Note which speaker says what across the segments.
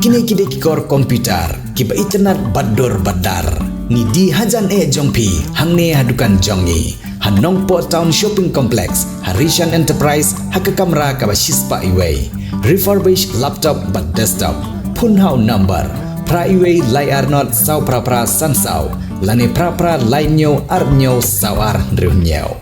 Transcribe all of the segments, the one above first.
Speaker 1: Kini kikor komputer, kiba internet bador badar. Ni di hajan jongpi, hangne hadukan jongi. Hanong Po Town Shopping Complex, Harishan Enterprise, haka kamera kaba shispa iway. Refurbished laptop but desktop. Punhau number. Pra iway layar not sau pra sansau. Lane pra lainyo arnyo sawar riunyo.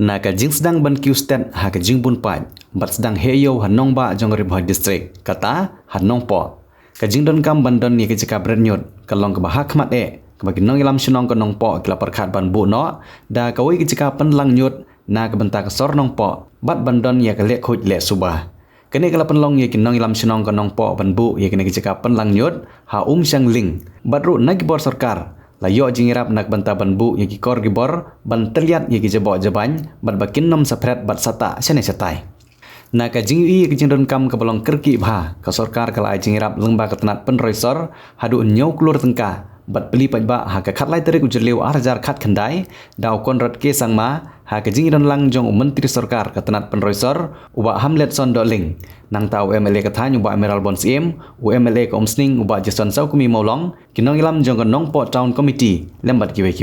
Speaker 1: Naka jing sedang ban Houston haka jing bun pai. Bat sedang heyo hanong ba jong Ribhoi district. Kata hanong po. Kajing don kam bandon ni kejika bernyut. Kalong ke bahak mat Kebagi nong ilam sunong ke nong po kila perkat ban bu no. Da kawai kejika penlang nyut. Na kebentak kesor nong po. Bat bandon ya kelek huj lek subah. Kene kala penlong ya kinong ilam sunong ke nong po ban bu ya kene kejika penlang nyut. Ha syang ling. Bat ru nagi bor sarkar. Layo jingirap nak banta ban bu ya kikor gibor. Ban terlihat ya kijabok jabany. Bat bakin nom sapret bat sata sene setai. Na ka jingui ke jingdon kam ke balong kerki bha ka sorkar kala ai jingirap lengba ketenat penroisor hadu nyau klur tengka bat beli pajba ha ka khatlai terik ujerliu arjar khat khandai dau konrat ke sangma ha ka jingdon lang jong menteri sorkar ketenat penroisor uba hamlet son doling nang tau MLA kathanyu uba emerald bons im MLA ko omsning uba jason sau kumi maulong kinong ilam jong nong po town committee lembat kiwe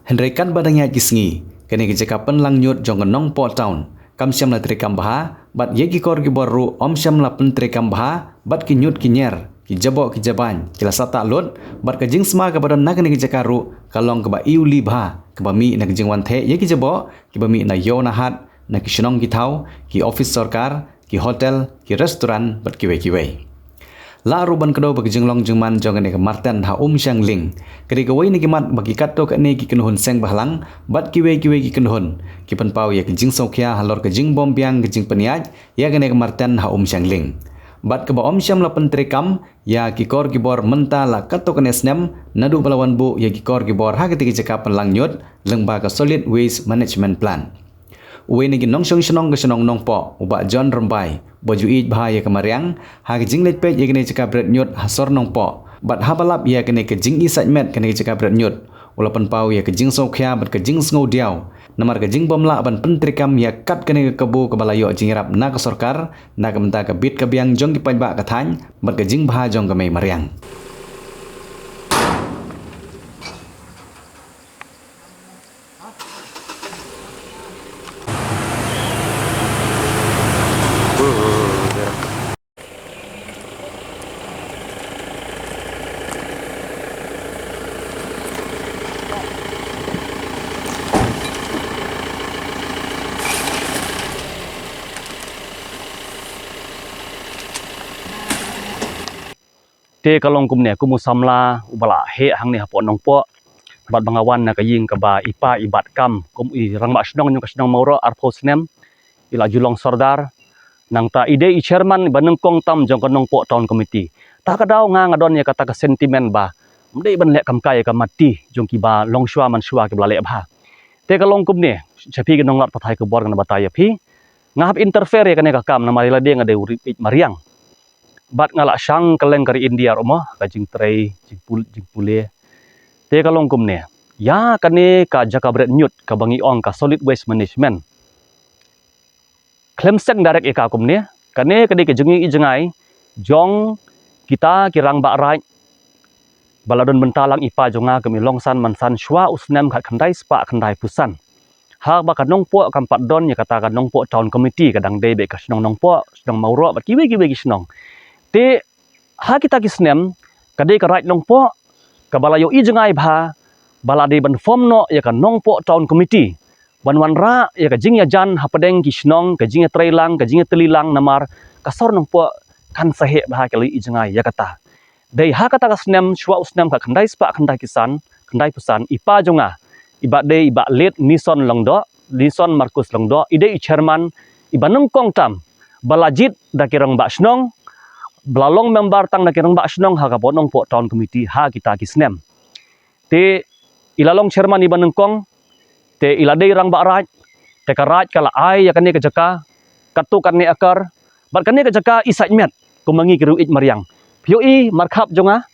Speaker 1: Henry kan badangnya kisngi kene kejakapan lang nyut jong nong po town kam syam la trekam baha bat yegi kor gi boru om syam la pen trekam baha bat ki nyut ki nyer ki jabo ki jaban kila sata lut bat ka jing sma ka badan nagani ki jakaru kalong ka ba iuli baha ka ba mi na ki jing wan the yegi jabo ki ba mi na yo na hat na ki shnong ki thau ki office sarkar ki hotel ki restoran bat kiwe la ruban kedo bagi jenglong jengman jongane ke marten ha syang ling kedi kawai ni kimat bagi katto ka ne ki kenhun seng bahlang bat kiwe ki kenhun ki penpau ya ke jing sokhya halor ke jing bombiang ke jing peniaj ya kene ke marten ha syang ling bat ke ba syam la pentrekam ya ki kor ki bor menta la katto ka nesnem nadu balawan bu ya ki kor ki bor ha keti jaka penlang nyut lengba ka solid waste management plan Uwe ni ginong senong ke senong nong po uba John Rombai baju ij bahaya kemariang ha jing let pej kene ceka bret nyut hasor nong po bat habalap ya kene ke jing isat met kene ceka bret nyut ulapan pau ya ke jing sokhya bat ke jing sngo diau namar ke jing bomla ban pentrikam ya kat kene ke kebu ke balayo jingrap na ke sorkar na ke menta ke bit ke biang jong ki pajba ke thany bat ke jing baha jong ke mai mariang
Speaker 2: te kalong kumne kumu samla ubala he hang ne hapo nong po bat bangawan na kaying kaba ipa ibat kam kum i rangba snong nyung kasnong mauro arpo snem ila julong sordar nang ta ide i chairman banengkong tam jong kanong po town committee ta kadau nga ngadon ya kata ka sentiment ba mde ban lek kam kai ka mati jong ki ba long shwa man shwa ke bla le ba te kalong kumne chapi ke nong lat pathai ke bor kan bataya phi ngahap interfere ya kane ka kam na marila de ngade urip mariang bat ngala syang keleng kari India romo kajing tray jing pule te kalong kumne ya kane ka jaka bret nyut ka bangi ong ka solid waste management klemseng direct eka kumne kane kade ke jengi jengai jong kita kirang ba rai baladon bentalang ipa jonga kemi longsan mansan shwa usnem khat khandai spa khandai pusan ha ba kanong po kampat don ya kata kanong po town committee kadang de be ka snong nong po snong mauro bat kiwe ki snong te ha kita kisnem kade ka right nong po ka balayo i jengai bha balade ban form no ya ka nong po town committee wan ra ya ka jing ya jan hapadeng ki snong ka jing ya trailang ka jing ya telilang namar kasor nong po kan sahe bha ka i jengai ya kata dei ha kata ka snem shwa usnem ka khandai spa khandai kisan khandai pusan ipa jonga iba de iba let nison longdo nison markus longdo ide i chairman iba nong kong tam balajit da kirang ba snong belalong member tang nak ba snong ha ka bonong po town committee ha kita kisnem te ilalong chairman iban nengkong te iladei rang ba raj te ka raj kala ai ya kane ka jaka katu kan ne akar bat kane ka jaka isaj met kumangi kiru ij mariang phi markhap jonga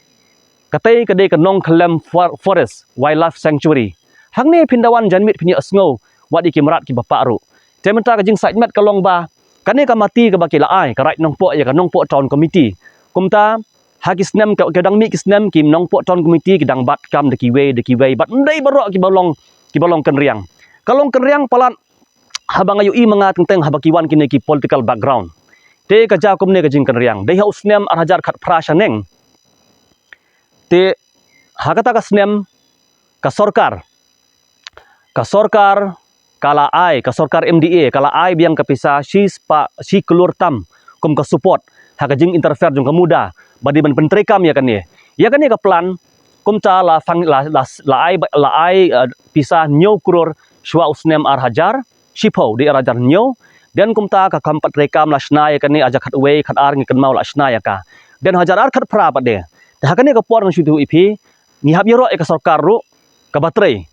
Speaker 2: katei kade ka nong khlem forest wildlife sanctuary hangne pindawan janmit phini asngo wadi kimrat ki bapa ru te menta ka jing saj met kalong ba Kane ka mati ka baki laai ka right nong po ya ka nong po town committee. Kumta hakisnem ka dang mi kisnem kim nong po town committee kidang bat kam de kiwei bat ndai barok ki balong kan riang. Kalong kan riang palat habang ayu i mga tengteng habakiwan kini ki political background. Te ka ja kumne ka jing kan riang. Dei hausnem arhajar khat prashaneng. Te hakata ka snem ka sorkar kala ai ka sorkar MDA kala ai biang kapisa si kelur tam kum ka support haka jing interfere jong ka muda badi ban pentrekam ya kan ka plan kum ta la ai pisa nyo kuror shwa usnem ar hajar shipo di ar hajar nyo dan kum ta ka kampat rekam la shna ya kan aja khat we khat ar ngi kan mau la shna ya ka dan hajar ar khat pra pade haka ka por ngi shudu ipi ni hab yoro ka sorkar ru ka batrei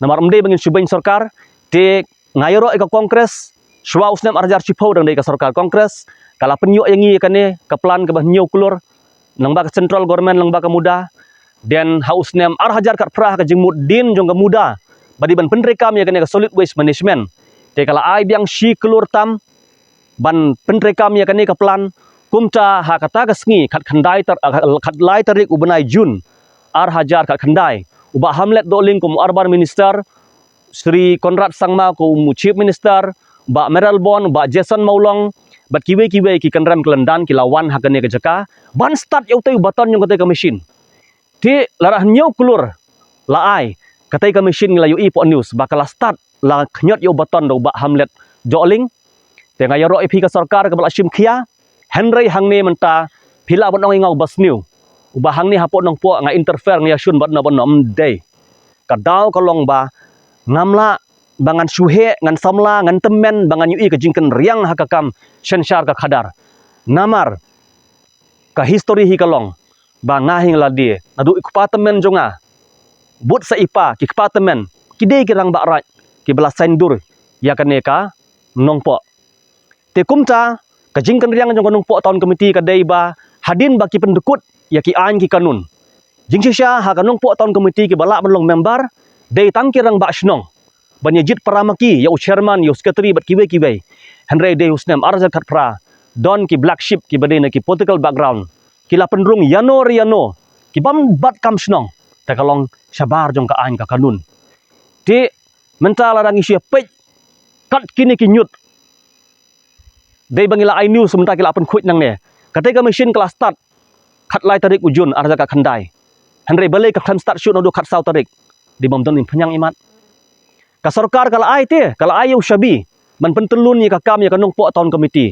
Speaker 2: namar mde bangin shubeng sorkar te ngayoro ka kongres shwa usnem arjar chipo dang dei ka sorkar kongres kala penyo yangi kane ka plan ka nyo kulur nang ba ka central government nang ba ka muda den hausnem ar hajar kat prah ka jingmut din jong ka muda badi ban penrekam ya kane ka solid waste management te kala ai biang shi kulur tam ban penrekam ya kane ka plan kumta ha kata ka sngi khat khandai khat lai tarik ubenai jun ar hajar kat khandai uba hamlet doling kum urban minister Sri Konrad Sangma ko Chief Minister, Ba Meral Bon, Ba Jason Maulong, bat kiwe ki kanram kelendan kilawan hakane ke jaka, ban start yau tay baton yung katay ka machine. Ti larah nyaw kulur laai katay ka machine ngila yu po news bakala start la knyot yau baton do ba hamlet doling. Te ngayaro ipi ka sarkar ka bala sim khia, Henry hangne menta pila bon ong ingaw bas new. Uba hangni hapo nong po nga interfere nga yasun bat na bon day. Kadaw kalong ba ngamla bangan suhe ngan samla ngan temen bangan yui ka jingken riang hakakam shenshar ka khadar namar ka history hi kalong ba ngahing ladi nadu ikupatemen jonga but sa ipa ki kupatemen kidei kirang ba rat ki bela sendur ya kaneka nongpo te kumta ka jingken riang jong nongpo tahun komiti ka dei ba hadin ba ki pendekut ya ki an ki kanun jingsisha ha ka nongpo tahun komiti ki bala belong member dei tangkirang ba shnong banyajit paramaki ya chairman ya secretary bat kiwe Henry de Husnem arza khatpra don ki black sheep ki badena ki political background kila pendrung yano ki bam bat kam shnong ta kalong sabar jong ka an ka kanun ti mentala rangi sia pej kat kini ki nyut dei bangila I news sementara kila pen kuit nang ne katai ka machine kelas start khat lai tarik ujun arza ka khandai Henry balai ka khan start shoot no do khat sau tarik di bom don penyang imat ka sarkar kala ai te kala ai shabi man pentelun ni ka kam ya kanong po tahun komiti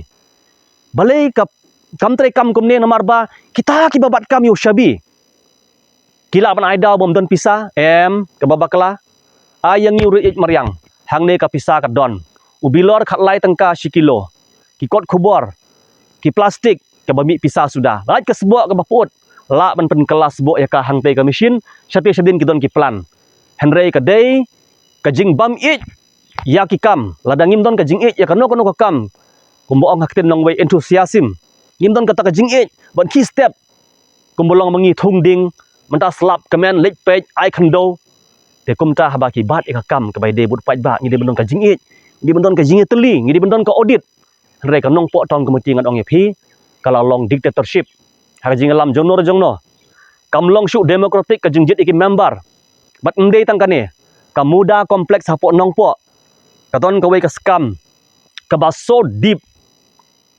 Speaker 2: balai ka kam tre kam kumne namar ba kita ki babat kam yu shabi kila ban ai daw bom don pisa ka babakala ayang yu ri maryang hangne ka pisa ka don ubilor khat lai tangka sikilo ki kot khubor ki plastik ka bami pisa sudah lat ka sebo ka baput la ban pen kelas bo ya ka hangte ka mesin syati sedin ki don ki plan Henry ka dei ka jing bam it ya ki kam ladangim don ka jing it ya kano ka kam kumboong hakten nong way enthusiasm ngim don kata ka jing it ban key step kumbolong mangi thung ding menta slap comment lek page I khando te kumta habaki bat ka kam ka bai de but paj ba ngi de bendon ka jing it ngi bendon ka jing teli ngi de bendon ka audit Henry ka nong po tong komiti ngat ong phi kala long dictatorship ha jing lam jongno kam long shu democratic ka jing jit iki member bat ndei tangkane kamuda kompleks hapo nongpo katon kawai ka scam ka ba so deep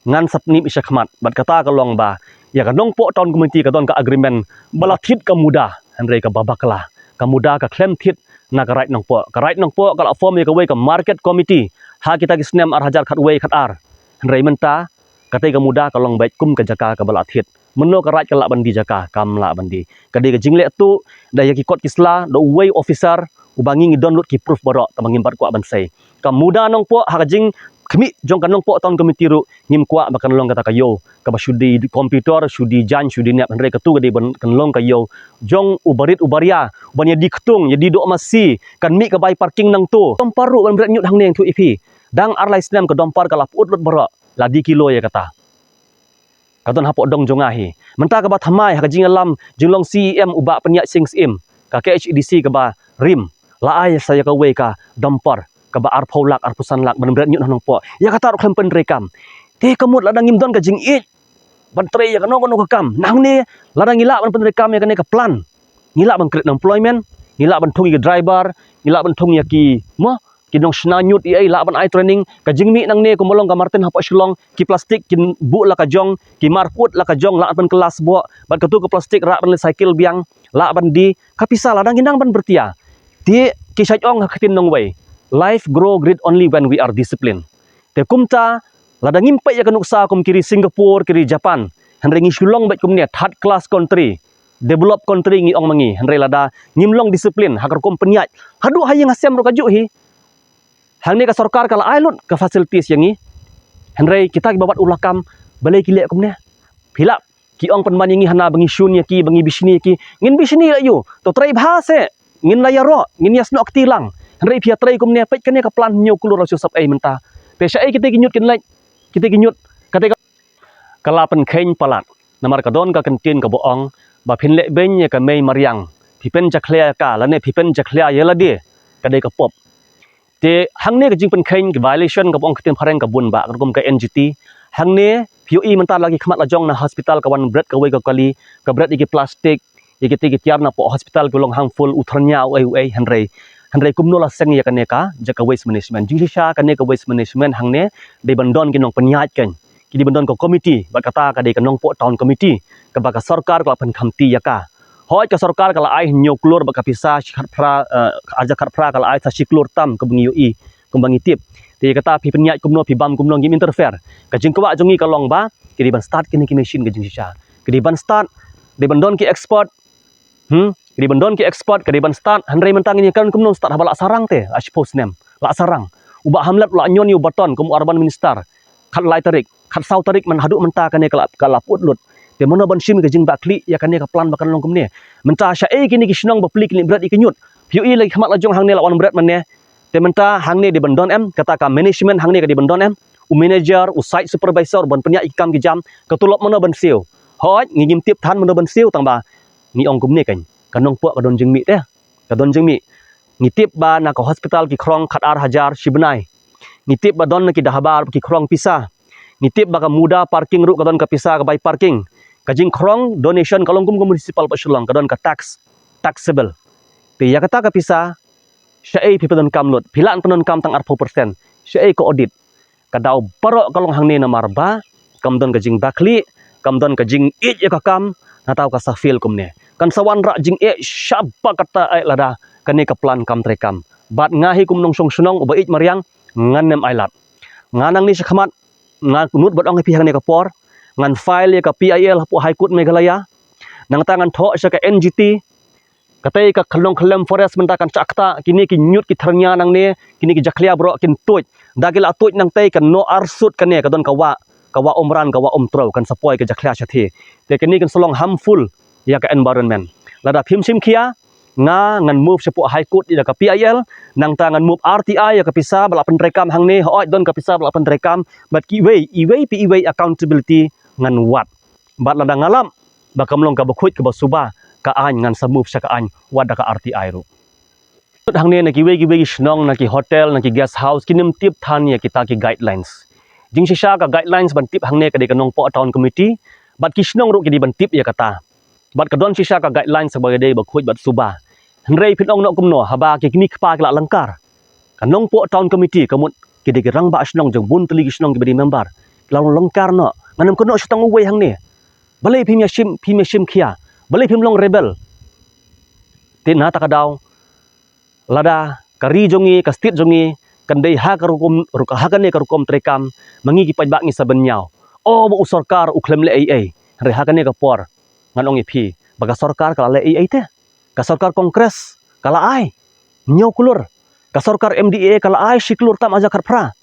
Speaker 2: ngan sapni isya khmat bat kata kalong ba ya ka nongpo ton komiti katon ka agreement bala thit kamuda Henry ka babakla kamuda ka claim thit na ka right nongpo kala form ya kawai ka market committee ha kita ki snem ar hajar khat wei khat ar Henry menta katai kamuda kalong baik kum ka jaka ka bala thit menno ka right ka la bandi jaka kam la bandi kadi ka jingle tu da ya ki kot kisla do way officer ubangi ngi download ki proof borok tamangim bat kwa bansai kam muda nong po hakajing khmi jong kanong po ton komiti ru ngim kwa bakan long kata kayo ka basudi komputer sudi jan sudi nyap Henry katu gade ban kan long kayo jong ubarit ubaria ubanya di ketung jadi do masi kan mi ka bai parking nang tu domparu ban bret nyut hang neng tu ipi dang arlai snem ka dompar kala put lut borok ladi kilo ya kata katon hapok dong jongahi menta ka ba thamai hakajing alam jinglong CEM uba penyak sing sim ka KHDC ka ba rim la ai saya ka we ka dampar ka ba ar phaulak ar pusan lak ban bret nyut nong po ya kata ro klem pen rekam te kamut ladang ngim don ka jing it ban tre ya kano ka kam nang ne ladang ngila ban pen rekam ya kane ka plan ngila ban create employment ngila ban thung ya driver ngila ban thung ya ki mo kinong shna nyut ai la ban ai training ka jingmi nang ne ko molong ka martin hapa shilong ki plastik kin bu la ka jong ki marput la ka jong la ban kelas bo ban ka tu ka plastik ra ban le cycle biang la ban di ka pisa ladang ginang ban bertia ti ki sajong ha khatin nong wei life grow great only when we are disciplined te kumta ladang impai ya kanuksa kum kiri Singapore kiri Japan hanre ngi shulong bat kum ne third class country develop country ngi ong mangi hanre lada ngimlong disiplin hakar kum penyat hadu hayang asem ro kaju hi hang ni ka sarkar kala ailut ka facilities yang ni hanrei kita ki babat ulakam balai kilek kum ne philap ki ong pen man yang hana bangi shun ya ki bangi bisni ki ngin bisni la yu to trai bhase ngin la yaro ngin yasno aktilang hanrei phia trai kum ne pek kan ka plan nyu kulur rasu sap ai menta te sai kita ki nyut kin lek kita ki nyut kate kala pen khain palat namar ka don ka kantin ka boong ba phin le ben ya ka mei mariang phi pen jakhlia ka la ne phi pen jakhlia ya la de ka de ka pop te hang ne ka jing pen khain ki violation ka bong khatin phareng ka bun ba ka kum ka NGT hang ne POE mentar lagi khmat la jong na hospital ka wan bret ka wei ka kali ka bret iki plastik iki ti tiar na po hospital golong harmful utharnya ai hanrei kumno la seng ya kaneka jaka waste management jing sha kaneka waste management hang ne de bandon ki nong penyat kan ki di bandon ko committee ba kata ka de ka nong po town committee ka ba ka sarkar ka pen khamti ya ka hoi ka sarkar kala ai nyoklur ba ka pisa khat phra aja khat phra kala ai sa siklur tam ka bungi ui kumbangi tip te kata pi penyat kumno pi bam kumno ngim interfere ka jing kwa jongi ka long ba ki di ban start kini ki machine ka jing sha ki di ban start de bandon ki expert di bandon ki expert ka di ban start hanrei mentang ni kan kumno start habala sarang te I suppose nem la sarang uba hamlat la nyon yu baton kum urban minister khat lai tarik khat sau tarik man hadu menta kane kala put lut te mono ban sim ke jing bakli ya kane ka plan bakan long kumne menta sha e kini ki shnong bapli kini berat ikenyut POE lagi khamat la jong hang ne la wan berat man ne te menta hang ne di bandon em kata ka management hang ne ka di bandon em manager site supervisor ban penya ikam ki jam ka tulop mono ban siu hoj ngim tip than mono ban siu tang ba ni ong kumne kan kanong po kadon jingmi te kadon jingmi nitip ba na ka hospital ki krong khat ar hajar shibnai nitip ba don ki dahabar ki krong pisa nitip ba ka muda parking ru kadon ka pisa ka by parking kajing krong donation kalong kum municipal pa shulong kadon ka taxable te ya kata ka pisa syai pi pedon kamlut pilan penon kam tang ar 4% syai ko audit kadau baro kalong hang ne na marba kam don ka jing bakli kam don ka jing it ya ka kam natau ka safil kumne kan sawan ra jing e syaba kata ai lada kane ka plan kam trekam bat ngahi kum nong song sunong uba it mariang nganem ailat nganang ni sakhamat ngut bot ong pi hang ne ka por ngan file ya ka PIL hapu high court Meghalaya nang tangan tho sa ka NGT katai ka khalong khalem forest mentakan cakta kini ki nyut ki tharnya nang ne kini ki jakhlia bro kin tuj dagila tuj nang tai kan no arsut kane ka don kawa omran kawa omtro kan sapoi ka jakhlia chathi te kini kan solong harmful ya ka environment lada phim sim khia nga ngan move sepu high court ya ka PIL nang tangan move RTI ya ka pisa bala pen rekam hang ne hoi don ka pisa bala pen rekam but ki way accountability ngan wat bat lada ngalam bakam long ka bakhut ka basuba ka an ngan sa move sa ka an wada ka RTI ru hang ne na ki way snong na ki hotel na ki guest house kinim tip than ya kita ki guidelines jing sha ka guidelines ban tip hang ne ka de ka nong po town committee bat ki snong ru ki di ban tip ya kata bat ka don sha ka guidelines sebagai de bakhut bat suba hanrei phin ong no kumno haba ki kimi khpa ka langkar ka nong po town committee kamut ki de rang ba snong jong bun teli snong ki badi member laung langkar no nganam kono stang way hang ne balai phim ya sim khia balai phim long rebel tin na takadaw lada kari jongi ka stit jongi kandai ha karukum ruka hakane karukom trekam mangi ki pajbak ni sabenyau o bu sarkar uklem le ai re hakane ka por nganong ipi baga sarkar kala le ai te ka sarkar kongres kala ai nyo kulur ka sarkar MDA kala ai siklur tam aja karpra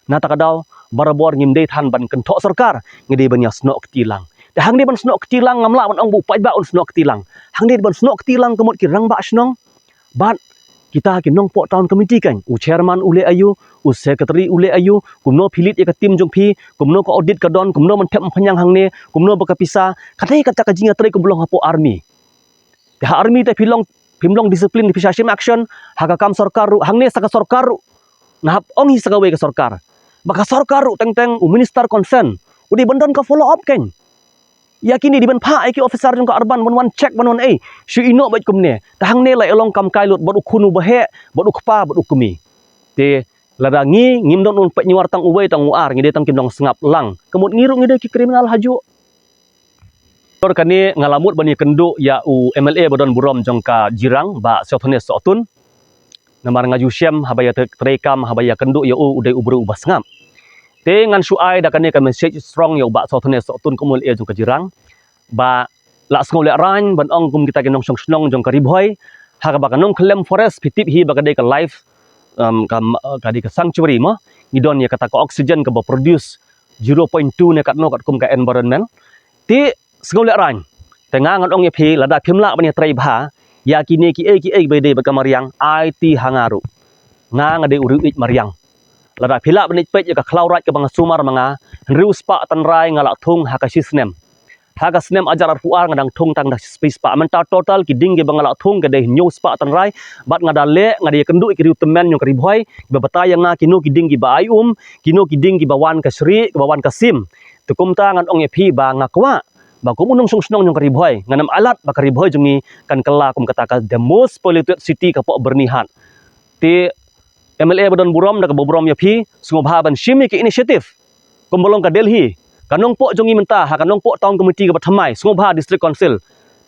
Speaker 2: na takadaw barabor ngimdei than ban kentok sarkar ngide banya snok tilang de hang de ban snok tilang ngamla ban ong bu pajba on snok tilang hang de ban snok tilang kemot ki rang ba snong bat kita ki nong po town committee kan u chairman ule ayu u secretary ule ayu kumno philit ya ka tim jong phi kumno ko audit ka don kumno man them phanyang hang ne kumno ba ka pisa katai ka ka jinga trai kumlong hapo army te army te phimlong disiplin pisa sim action haga kam sarkar ru hang ne saka sarkar ru nahap ong hi sagawe ke sarkar. Baka sarkar teng-teng minister concern. Udi bendon ka follow up ken. Yakini di ben pha ki officer jong ka arban ban wan check ban wan shu ino bait kumne. Tahang ne lai along kam kai lut bot ukunu bahe, bot ukpa, bot ukumi. Te ladangi ngimdon un pet nyuar tang uwei tang uar ngide tang kimdong sengap lang. Kemut ngiru ngide ki kriminal haju. Kani ngalamut bani kenduk ya u MLA Badon Burom jongka jirang ba Sotone Sotun namar ngaju syam habaya terekam habaya kenduk ya u udai ubru ubas ngam te ngan suai da kani ka message strong ya ba Sotone Sotun kumul e jongka jirang ba la sngol le ran ban ong kum kita kenong song snong jongka ribhoi ha ka ba kanong klem forest pitip hi ba kadai ka life kadi ka sanctuary mo ngidon ya kata ka oxygen ka ba produce 0.2 ne kat no kat kum ka environment ti sengol le ran tengah ngan ong ye lada phimla bani trai bha ya kini ki bede bakamariang IT hangaru nga ngade uru ik mariang lada phila bani pet ya ka khlaurat ka bang sumar manga riu spa tan rai ngala thung ha ka sisnem ha ka snem ajar puar ngadang thung tang da space pa menta total ki ding ge bangala thung ke de nyu spa tan rai bat ngada le ngade kendu ki riu temen nyong kari boy babata yang nga kino ki ding ki ba ai kino ki ding ki bawan ka sri bawan ka sim tukum ta ngan ong ye ba ngakwa bakum unong song nyong karibhoy nganam alat ba karibhoy jungi kan kala kum kata the most polluted city ka po bernihan ti MLA Badon Burom da ka Burom ya phi sungobha ban shimi ki initiative kumbolong ka Delhi kanong po jungi menta ha kanong po town committee ka bathamai sungobha district council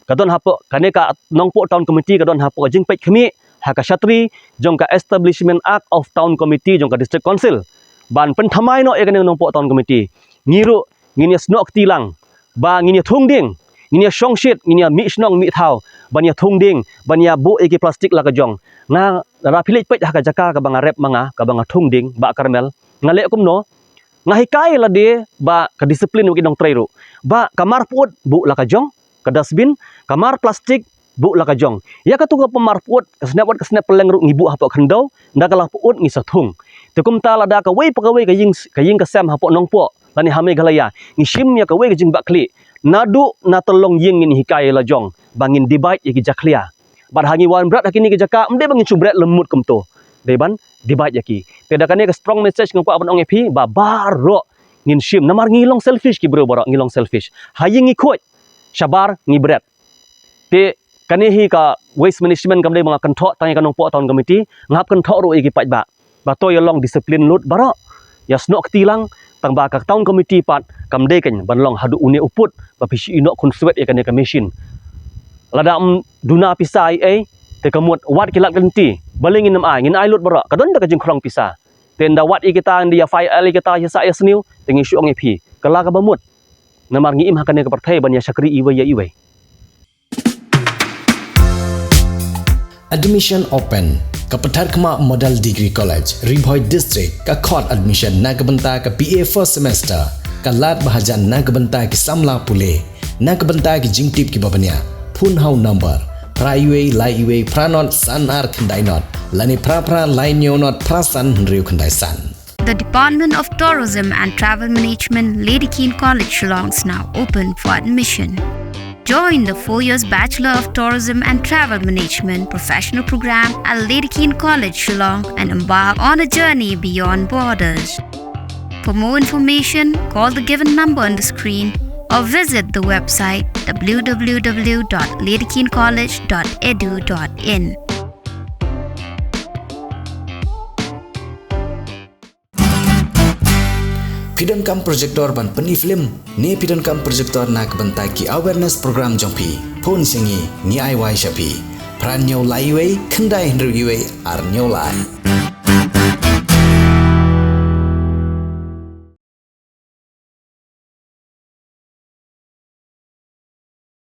Speaker 2: kadon hapo kane ka nong po town committee kadon hapo jing pet khmi ha ka shatri jong ka establishment act of town committee jong ka district council ban pen thamai no e kaneng nong po town committee ngiru ngini snok tilang ba nginya thung ding nginya shong shit nginya mi snong mi thau banya thung ding banya bo eki plastik la ka jong nga ra philit pet ha ka jaka ka banga rep manga ka banga thung ding ba karmel ngale kum no nga hikai la de ba ka disiplin wi dong trairu ba kamar put bu la ka jong ka dustbin kamar plastik bu la ka jong ya ka tu ka pamar put ka snap peleng ru ngibu ha po khandau nda ka la put ngi sa thung tukum ta la da ka wei pagawai ka ying ka sam ha po nong po lani hame galaya ngishim ya ka we jing bakli nadu na tolong ying ni hikai la jong bangin dibait ya ki jaklia bar hangi wan brat hakini ki jaka mde bangin chubret lemut kumto deban dibait ya ki tedakane ka strong message ngpa abon ong epi ba baro ngin shim namar ngilong selfish ki bro baro ngilong selfish haying ikot shabar ngibret te kane hi ka waste management kamde mga kanthok tang kanong po town committee ngap kanthok ro iki pat ba to yolong discipline lut baro ya snok tilang tang ba ka town committee pat kamde ken banlong hadu une uput ba pisi ino konsuet ya ka machine lada duna pisai te kamut wat kilat genti balingin nam ai ngin ai lut baro kadon da ka jing krong pisa tenda wat i kita ndia fai ali kita ya sa yasniu tengi shu ong epi kala ka bamut namar ngi im hakane ka parthai ban ya shakri iwe ya iwe
Speaker 1: Admission open Kapathar Khama Model Degree College Ribhoi District ka khot admission na kabanta ka BA first semester ka lat bahajan na kabanta ki samla pule na kabanta ki jingtip ki babanya phun hau number praiwe laiwe pranot sanar khandai not lani pra lainyo not prasan riu khandai san.
Speaker 3: The Department of Tourism and Travel Management Lady Keane College Shillong is now open for admission. Join the 4 years Bachelor of Tourism and Travel Management professional program at Lady Keane College Shillong and embark on a journey beyond borders. For more information, call the given number on the screen or visit the website www.ladykeanecollege.edu.in.
Speaker 1: Pidon kam projector ban pani film ne pidon kam projector nak bantai ki awareness program jongpi phone singi ni ai wai shapi pran nyau lai wei khandai hndru gi wei ar nyau lai